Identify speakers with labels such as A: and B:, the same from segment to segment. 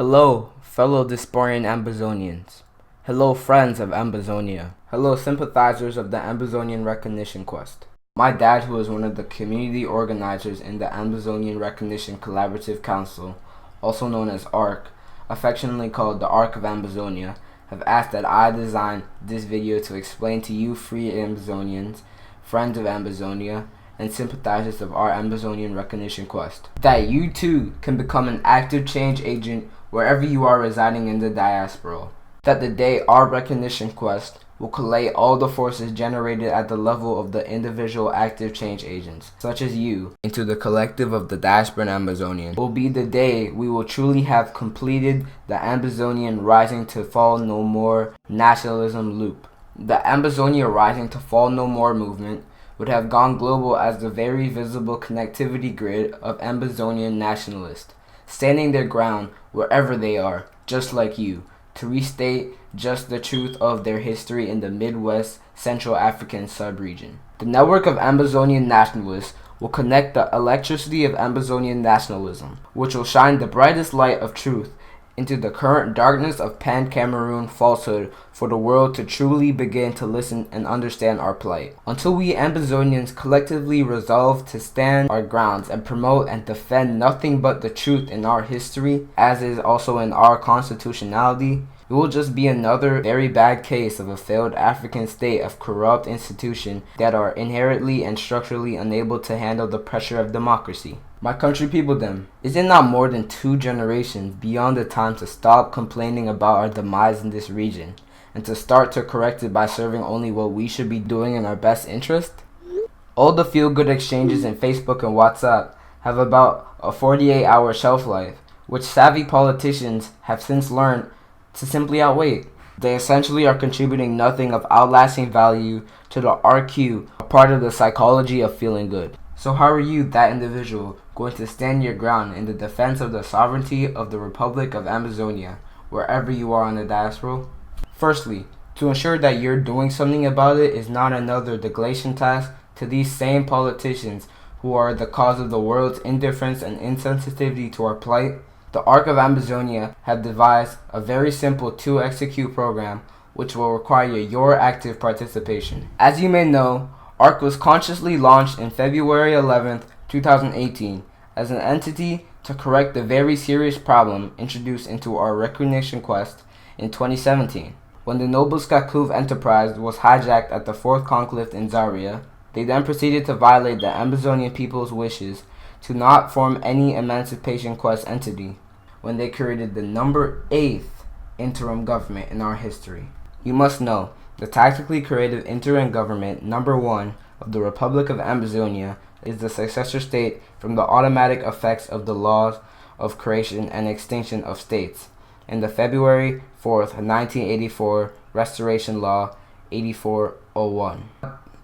A: Hello, fellow Diasporan Ambazonians. Hello, friends of Ambazonia. Hello, sympathizers of the Ambazonian Recognition Quest. My dad, who is one of the community organizers in the Ambazonian Recognition Collaborative Council, also known as ARC, affectionately called the Arc of Ambazonia, have asked that I design this video to explain to you free Ambazonians, friends of Ambazonia, and sympathizers of our Ambazonian Recognition Quest, that you too can become an active change agent wherever you are residing in the diaspora. That the day our recognition quest will collate all the forces generated at the level of the individual active change agents, such as you, into the collective of the diasporan Ambazonians, will be the day we will truly have completed the Ambazonian Rising to Fall No More nationalism loop. The Ambazonia Rising to Fall No More movement would have gone global as the very visible connectivity grid of Ambazonian nationalists, standing their ground wherever they are, just like you, to restate just the truth of their history in the Midwest Central African subregion. The network of Ambazonian nationalists will connect the electricity of Ambazonian nationalism, which will shine the brightest light of truth into the current darkness of Pan Cameroun falsehood for the world to truly begin to listen and understand our plight. Until we Ambazonians collectively resolve to stand our grounds and promote and defend nothing but the truth in our history, as is also in our constitutionality, it will just be another very bad case of a failed African state of corrupt institutions that are inherently and structurally unable to handle the pressure of democracy. My country people them, is it not more than 2 generations beyond the time to stop complaining about our demise in this region, and to start to correct it by serving only what we should be doing in our best interest? All the feel-good exchanges in Facebook and WhatsApp have about a 48-hour shelf life, which savvy politicians have since learned to simply outwait. They essentially are contributing nothing of outlasting value to the RQ, a part of the psychology of feeling good. So how are you, that individual, going to stand your ground in the defense of the sovereignty of the Republic of Ambazonia, wherever you are in the diaspora? Firstly, to ensure that you're doing something about it is not another neglection task to these same politicians who are the cause of the world's indifference and insensitivity to our plight. The Arc of Ambazonia have devised a very simple to-execute program which will require your active participation. As you may know, ARC was consciously launched in February 11th, 2018 as an entity to correct the very serious problem introduced into our recognition quest in 2017. When the Nobles-Kakuv enterprise was hijacked at the 4th conclave in Zaria, they then proceeded to violate the Ambazonian people's wishes to not form any emancipation quest entity when they created the number 8th interim government in our history. You must know, the tactically created interim government number 1 of the Republic of Ambazonia is the successor state from the automatic effects of the laws of creation and extinction of states in the February 4th, 1984 Restoration Law 8401.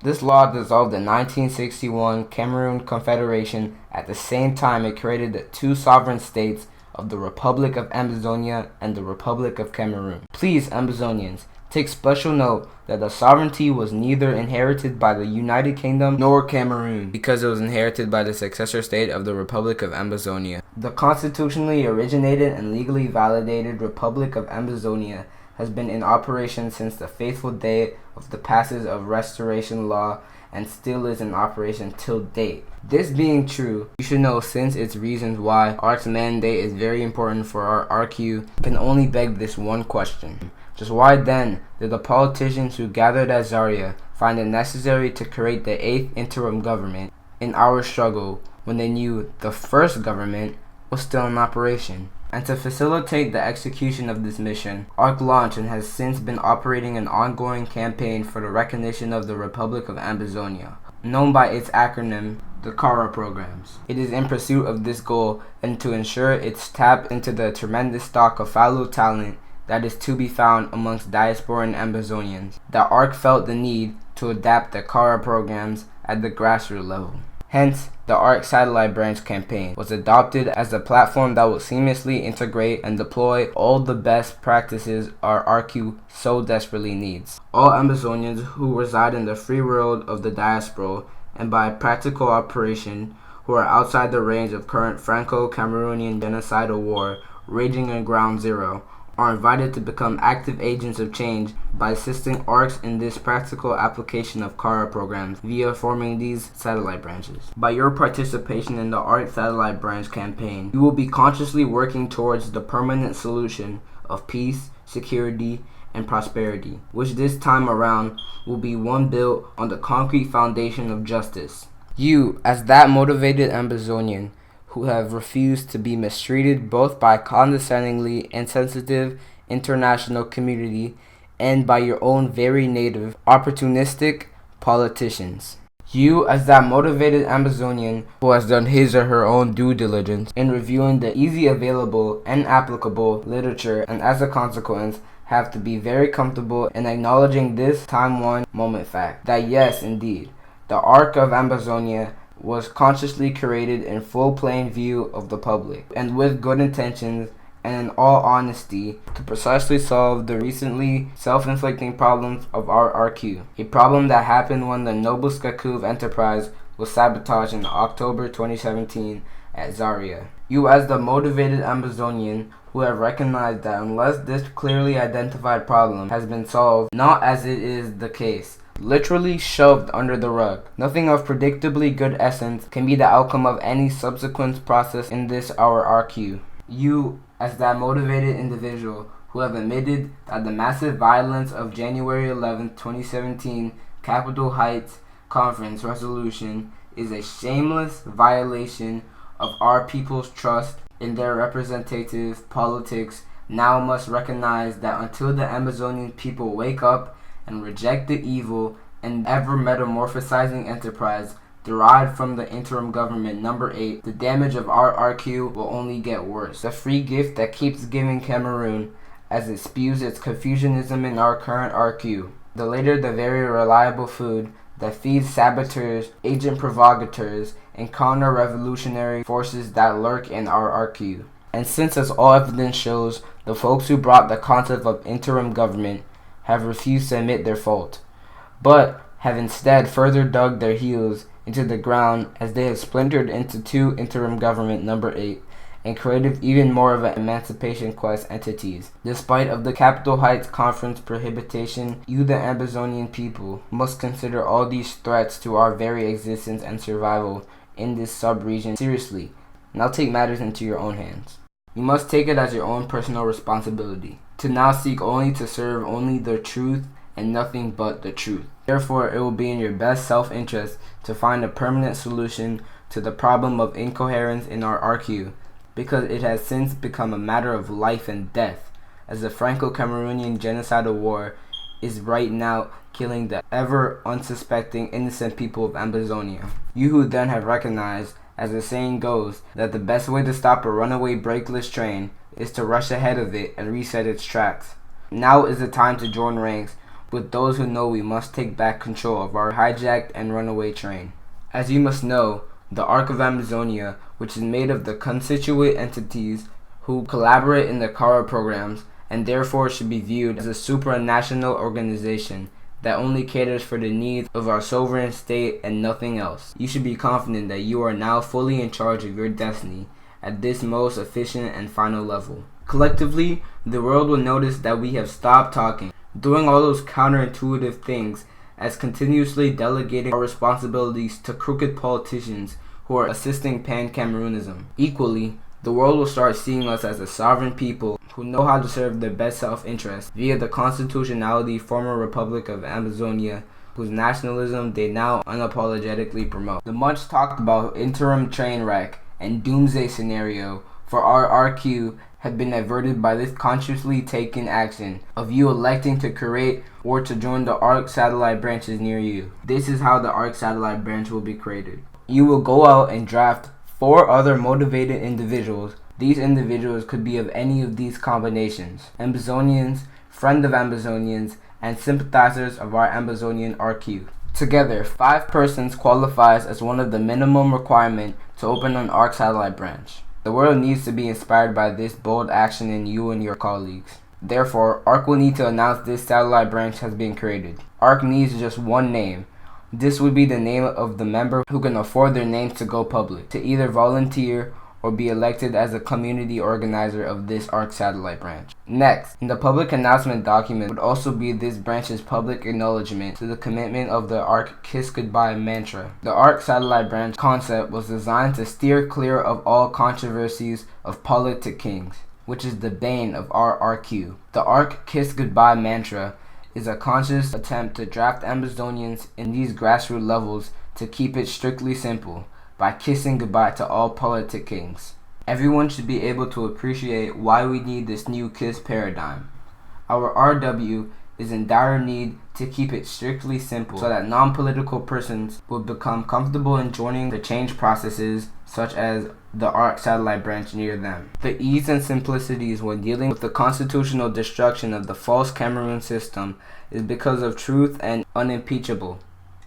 A: This law dissolved the 1961 Cameroon Confederation. At the same time, it created the 2 sovereign states of the Republic of Ambazonia and the Republic of Cameroon. Please, Ambazonians, take special note that the sovereignty was neither inherited by the United Kingdom nor Cameroon, because it was inherited by the successor state of the Republic of Ambazonia. The constitutionally originated and legally validated Republic of Ambazonia has been in operation since the fateful day of the passage of Restoration Law and still is in operation till date. This being true, you should know since its reasons why ARC's mandate is very important for our RQ can only beg this one question. Just why then did the politicians who gathered at Zaria find it necessary to create the 8th interim government in our struggle when they knew the first government was still in operation? And to facilitate the execution of this mission, ARC launched and has since been operating an ongoing campaign for the recognition of the Republic of Ambazonia, known by its acronym, the CARA programs. It is in pursuit of this goal and to ensure its tap into the tremendous stock of fallow talent that is to be found amongst diasporan Ambazonians, that ARC felt the need to adapt the CARA programs at the grassroots level. Hence, the ARC Satellite Branch campaign was adopted as a platform that will seamlessly integrate and deploy all the best practices our RQ so desperately needs. All Ambazonians who reside in the free world of the diaspora, and by practical operation, who are outside the range of current Franco-Cameroonian genocidal war raging in Ground Zero, are invited to become active agents of change by assisting ARCs in this practical application of CARA programs via forming these satellite branches. By your participation in the ARC Satellite Branch campaign, you will be consciously working towards the permanent solution of peace, security, and prosperity, which this time around will be one built on the concrete foundation of justice. You, as that motivated Ambazonian, who have refused to be mistreated both by condescendingly insensitive international community and by your own very native, opportunistic politicians. You, as that motivated Ambazonian who has done his or her own due diligence in reviewing the easy available and applicable literature, and as a consequence have to be very comfortable in acknowledging this time one moment fact that yes, indeed, the Arc of Ambazonia was consciously created in full plain view of the public, and with good intentions and in all honesty, to precisely solve the recently self-inflicting problems of our RQ, a problem that happened when the Noble Skakuv enterprise was sabotaged in October 2017 at Zaria. You, as the motivated Ambazonian who have recognized that unless this clearly identified problem has been solved, not as it is the case, literally shoved under the rug, nothing of predictably good essence can be the outcome of any subsequent process in this our RQ. You, as that motivated individual who have admitted that the massive violence of January 11, 2017 Capitol Heights Conference resolution is a shameless violation of our people's trust in their representative politics, now must recognize that until the Amazonian people wake up and reject the evil and ever metamorphosizing enterprise derived from the interim government number 8, the damage of our RQ will only get worse. The free gift that keeps giving Cameroon as it spews its Confucianism in our current RQ. The later, the very reliable food that feeds saboteurs, agent provocateurs, and counter-revolutionary forces that lurk in our RQ. And since, as all evidence shows, the folks who brought the concept of interim government have refused to admit their fault, but have instead further dug their heels into the ground as they have splintered into two interim government number 8 and created even more of an emancipation quest entities. Despite of the Capitol Heights Conference prohibition, you the Ambazonian people must consider all these threats to our very existence and survival in this sub-region seriously. Now take matters into your own hands. You must take it as your own personal responsibility to now seek only to serve only the truth and nothing but the truth. Therefore, it will be in your best self-interest to find a permanent solution to the problem of incoherence in our RQ, because it has since become a matter of life and death, as the Franco-Cameroonian genocidal war is right now killing the ever unsuspecting innocent people of Ambazonia. You who then have recognized, as the saying goes, that the best way to stop a runaway brakeless train is to rush ahead of it and reset its tracks. Now is the time to join ranks with those who know we must take back control of our hijacked and runaway train. As you must know, the Arc of Amazonia, which is made of the constituent entities who collaborate in the CARA programs and therefore should be viewed as a supranational organization that only caters for the needs of our sovereign state and nothing else. You should be confident that you are now fully in charge of your destiny at this most efficient and final level. Collectively, the world will notice that we have stopped talking, doing all those counterintuitive things as continuously delegating our responsibilities to crooked politicians who are assisting Pan Cameroonism. Equally, the world will start seeing us as a sovereign people who know how to serve their best self-interest via the constitutionality former Republic of Ambazonia, whose nationalism they now unapologetically promote. The much talked about interim train wreck and doomsday scenario for our RQ have been averted by this consciously taken action of you electing to create or to join the ARC satellite branches near you. This is how the ARC satellite branch will be created. You will go out and draft 4 other motivated individuals. These individuals could be of any of these combinations: Ambazonians, friend of Ambazonians, and sympathizers of our Ambazonian RQ. Together, 5 persons qualifies as one of the minimum requirement to open an ARC satellite branch. The world needs to be inspired by this bold action in you and your colleagues. Therefore, ARC will need to announce this satellite branch has been created. ARC needs just one name. This would be the name of the member who can afford their names to go public, to either volunteer or be elected as a community organizer of this ARC satellite branch. Next, in the public announcement document would also be this branch's public acknowledgement to the commitment of the ARC Kiss Goodbye mantra. The ARC satellite branch concept was designed to steer clear of all controversies of politicking, which is the bane of our RQ. The ARC Kiss Goodbye mantra is a conscious attempt to draft Ambazonians in these grassroots levels to keep it strictly simple, by kissing goodbye to all politicking. Everyone should be able to appreciate why we need this new KISS paradigm. Our RW is in dire need to keep it strictly simple so that non-political persons will become comfortable in joining the change processes such as the ARC satellite branch near them. The ease and simplicities when dealing with the constitutional destruction of the false Cameroon system is because of truth and unimpeachable.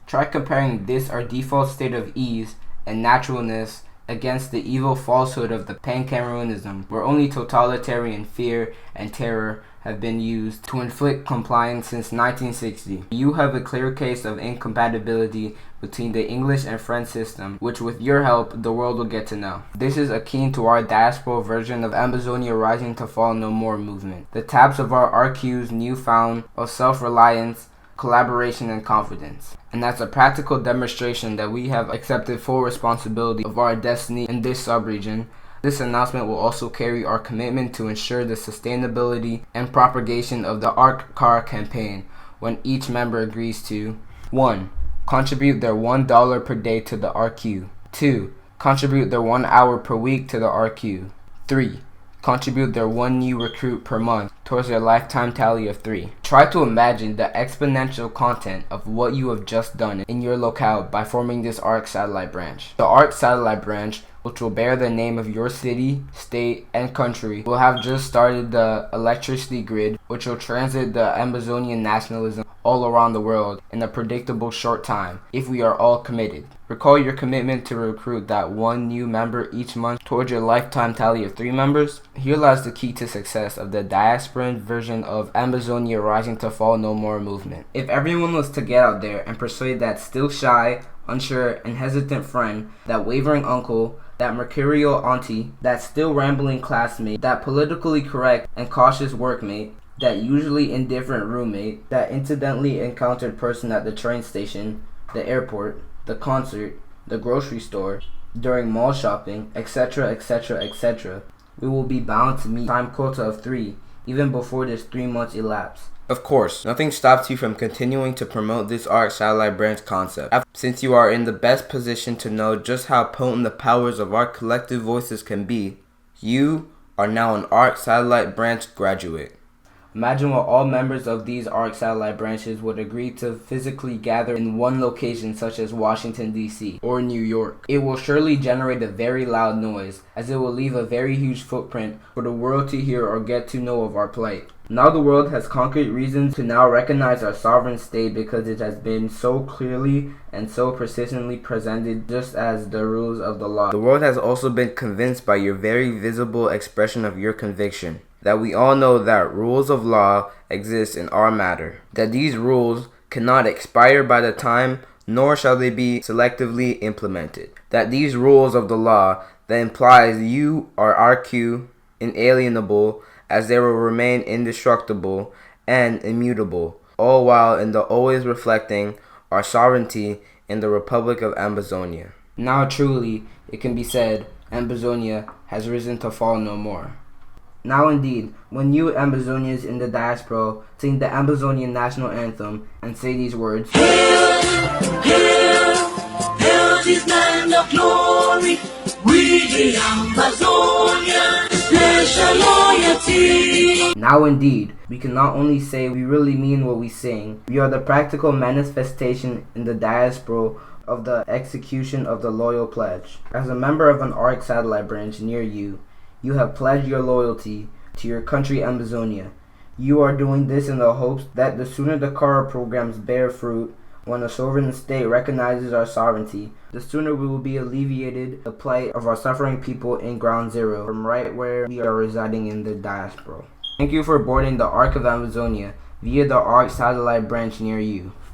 A: Try comparing this our default state of ease and naturalness against the evil falsehood of the PAN Cameroonism, where only totalitarian fear and terror have been used to inflict compliance since 1960. You have a clear case of incompatibility between the English and French system, which with your help, the world will get to know. This is akin to our diaspora version of Ambazonia Rising to Fall No More movement. The taps of our RQ's newfound of self-reliance, collaboration, and confidence. And that's a practical demonstration that we have accepted full responsibility of our destiny in this subregion. This announcement will also carry our commitment to ensure the sustainability and propagation of the ARC car campaign when each member agrees to 1. Contribute their $1 per day to the RQ. 2. Contribute their 1 hour per week to the RQ. 3. Contribute their 1 new recruit per month towards their lifetime tally of 3. Try to imagine the exponential content of what you have just done in your locale by forming this ARC satellite branch. The ARC satellite branch, which will bear the name of your city, state, and country, will have just started the electricity grid, which will transit the Ambazonian nationalism all around the world in a predictable short time, if we are all committed. Recall your commitment to recruit that 1 new member each month towards your lifetime tally of 3 members. Here lies the key to success of the diasporan version of Ambazonia Rising to Fall No More movement. If everyone was to get out there and persuade that still shy, unsure, and hesitant friend, that wavering uncle, that mercurial auntie, that still rambling classmate, that politically correct and cautious workmate, that usually indifferent roommate, that incidentally encountered person at the train station, the airport, the concert, the grocery store, during mall shopping, etc., etc., etc., we will be bound to meet time quota of 3, even before this 3 months elapse. Of course, nothing stops you from continuing to promote this ARC satellite branch concept, since you are in the best position to know just how potent the powers of our collective voices can be. You are now an ARC satellite branch graduate. Imagine what all members of these ARC satellite branches would agree to physically gather in one location such as Washington, D.C. or New York. It will surely generate a very loud noise, as it will leave a very huge footprint for the world to hear or get to know of our plight. Now the world has concrete reasons to now recognize our sovereign state because it has been so clearly and so persistently presented just as the rules of the law. The world has also been convinced by your very visible expression of your conviction that we all know that rules of law exist in our matter, that these rules cannot expire by the time, nor shall they be selectively implemented, that these rules of the law that implies you are RQ, inalienable, as they will remain indestructible and immutable, all while in the always reflecting our sovereignty in the Republic of Ambazonia. Now truly, it can be said, Ambazonia has risen to fall no more. Now indeed, when you Ambazonians in the diaspora sing the Ambazonian national anthem and say these words, Hail, hail, hail this land of glory, we the Ambazonians, nation loyalty. Now indeed, we can not only say we really mean what we sing, we are the practical manifestation in the diaspora of the execution of the loyal pledge. As a member of an ARC satellite branch near you, you have pledged your loyalty to your country Ambazonia. You are doing this in the hopes that the sooner the CARA programs bear fruit, when a sovereign state recognizes our sovereignty, the sooner we will be alleviated the plight of our suffering people in ground zero, from right where we are residing in the diaspora. Thank you for boarding the ARC of Ambazonia via the ARC satellite branch near you.